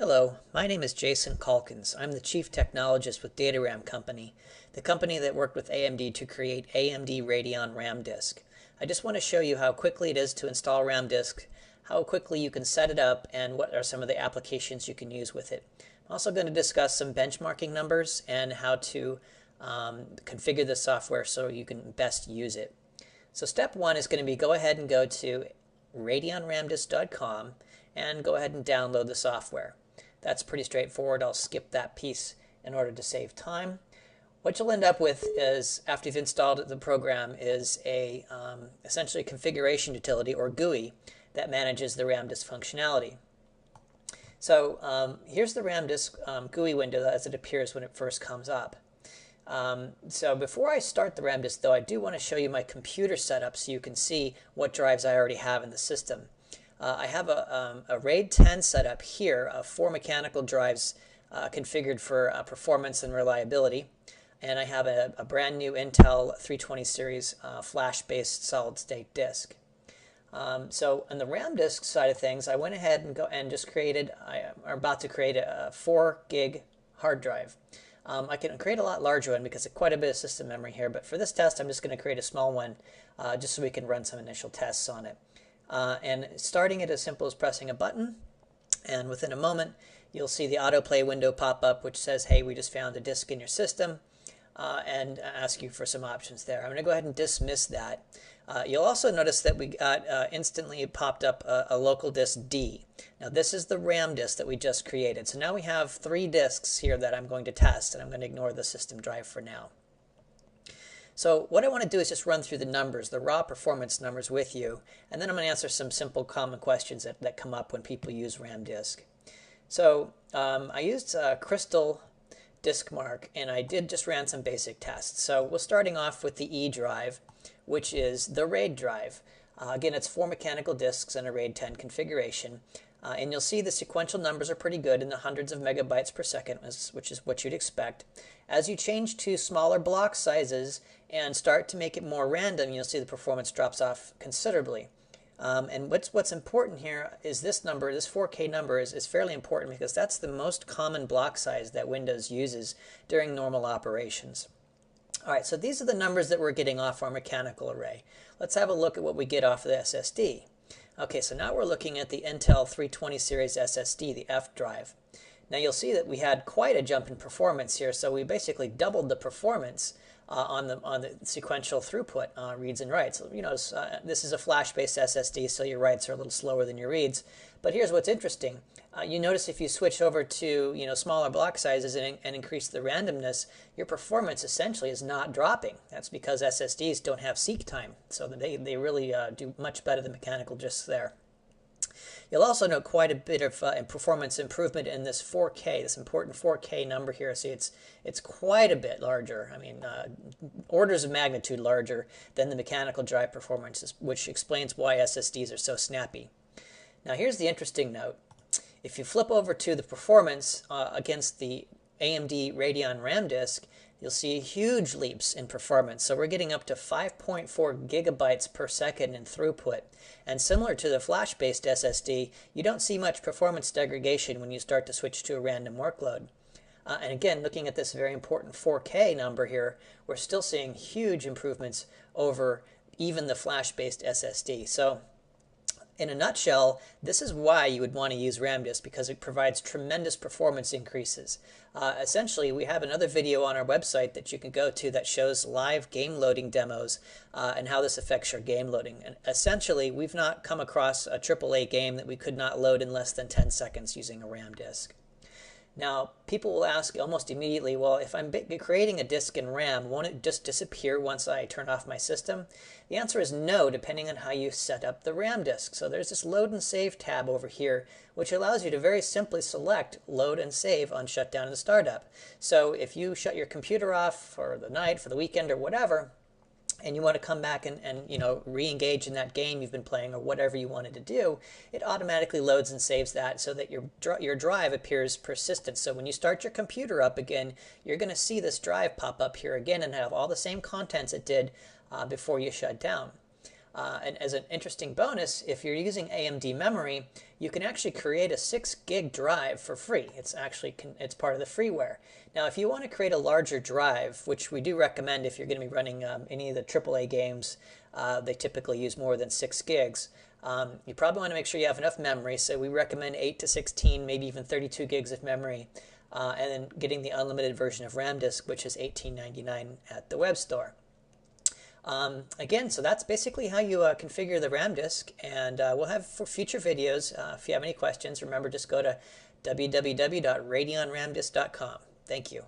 Hello, my name is Jason Calkins. I'm the Chief Technologist with DataRAM Company, the company that worked with AMD to create AMD Radeon RAM disk. I just want to show you how quickly it is to install RAM disk, how quickly you can set it up, and what are some of the applications you can use with it. I'm also going to discuss some benchmarking numbers and how to configure the software so you can best use it. So step one is going to be go ahead and go to radionramdisk.com and go ahead and download the software. That's pretty straightforward. I'll skip that piece in order to save time. What you'll end up with is, after you've installed the program, is a essentially a configuration utility, or GUI, that manages the RAM disk functionality. So here's the RAM disk GUI window as it appears when it first comes up. So before I start the RAM disk, though, I do want to show you my computer setup so you can see what drives I already have in the system. I have a RAID 10 setup here, 4 mechanical drives configured for performance and reliability. And I have a brand new Intel 320 series flash-based solid-state disk. So on the RAM disk side of things, I went ahead and just created, I'm about to create a 4 gig hard drive. I can create a lot larger one because of quite a bit of system memory here, but for this test I'm just going to create a small one just so we can run some initial tests on it. And starting it as simple as pressing a button, and within a moment you'll see the autoplay window pop up which says, hey, we just found a disk in your system, and ask you for some options there. I'm going to go ahead and dismiss that. You'll also notice that we got instantly popped up a local disk D. Now this is the RAM disk that we just created. So now we have 3 disks here that I'm going to test, and I'm going to ignore the system drive for now. So what I want to do is just run through the numbers, the raw performance numbers with you, and then I'm going to answer some simple common questions that come up when people use RAM disk. So I used Crystal Disk Mark, and I just ran some basic tests. So we're starting off with the E drive, which is the RAID drive. Again, it's 4 mechanical disks and a RAID 10 configuration. And you'll see the sequential numbers are pretty good in the hundreds of megabytes per second, which is what you'd expect. As you change to smaller block sizes and start to make it more random, you'll see the performance drops off considerably. And what's important here is this number, this 4K number, is fairly important because that's the most common block size that Windows uses during normal operations. All right, so these are the numbers that we're getting off our mechanical array. Let's have a look at what we get off of the SSD. Okay, so now we're looking at the Intel 320 series SSD, the F drive. Now you'll see that we had quite a jump in performance here, so we basically doubled the performance on the sequential throughput reads and writes. You know, this is a flash-based SSD, so your writes are a little slower than your reads. But here's what's interesting. You notice if you switch over to smaller block sizes and increase the randomness, your performance essentially is not dropping. That's because SSDs don't have seek time, so they really do much better than mechanical disks there. You'll also note quite a bit of performance improvement in this 4K, this important 4K number here. See, it's quite a bit larger. I mean, orders of magnitude larger than the mechanical drive performances, which explains why SSDs are so snappy. Now, here's the interesting note. If you flip over to the performance against the AMD Radeon RAM disk, you'll see huge leaps in performance. So we're getting up to 5.4 gigabytes per second in throughput. And similar to the flash-based SSD, you don't see much performance degradation when you start to switch to a random workload. And again, looking at this very important 4K number here, we're still seeing huge improvements over even the flash-based SSD. So in a nutshell, this is why you would want to use RAM disk, because it provides tremendous performance increases. Essentially, we have another video on our website that you can go to that shows live game loading demos and how this affects your game loading. And essentially, we've not come across a AAA game that we could not load in less than 10 seconds using a RAM disk. Now, people will ask almost immediately, well, if I'm creating a disk in RAM, won't it just disappear once I turn off my system? The answer is no, depending on how you set up the RAM disk. So there's this Load and Save tab over here, which allows you to very simply select Load and Save on shutdown and startup. So if you shut your computer off for the night, for the weekend, or whatever, and you want to come back and re-engage in that game you've been playing or whatever you wanted to do, it automatically loads and saves that so that your drive appears persistent. So when you start your computer up again, you're going to see this drive pop up here again and have all the same contents it did before you shut down. And as an interesting bonus, if you're using AMD memory, you can actually create a 6 gig drive for free. It's actually it's part of the freeware. Now, if you want to create a larger drive, which we do recommend if you're going to be running any of the AAA games, they typically use more than 6 gigs. You probably want to make sure you have enough memory, so we recommend 8 to 16, maybe even 32 gigs of memory, and then getting the unlimited version of RAM disk, which is $18.99 at the web store. Again, so that's basically how you configure the RAM disk, and we'll have for future videos. If you have any questions, remember just go to www.radionramdisk.com. Thank you.